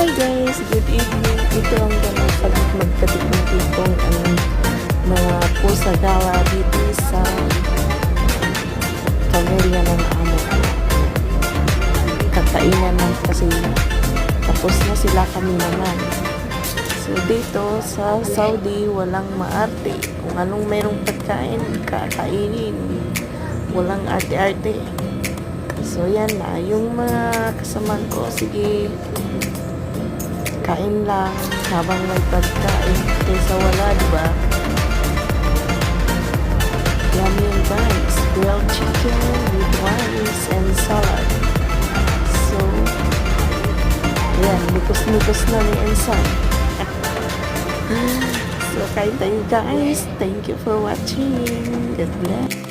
Hi guys, good evening. Ito ang ganang magkatipong-tipong mga pusa gala dito sa pamilya ng amo ko. Kakainan lang kasi tapos na sila kami naman. So dito sa Saudi walang maarte. Kung anong merong pagkain, kakainin. Walang arte-arte. So yan na, yung mga kasamaan ko, sige, kain lang habang may pagkain kaysa wala, diba? Yummy and bites, grilled chicken with rice and salad. So, yan, nikos-nikos na ni Ensan. So, kain tayo guys. Thank you for watching. God bless.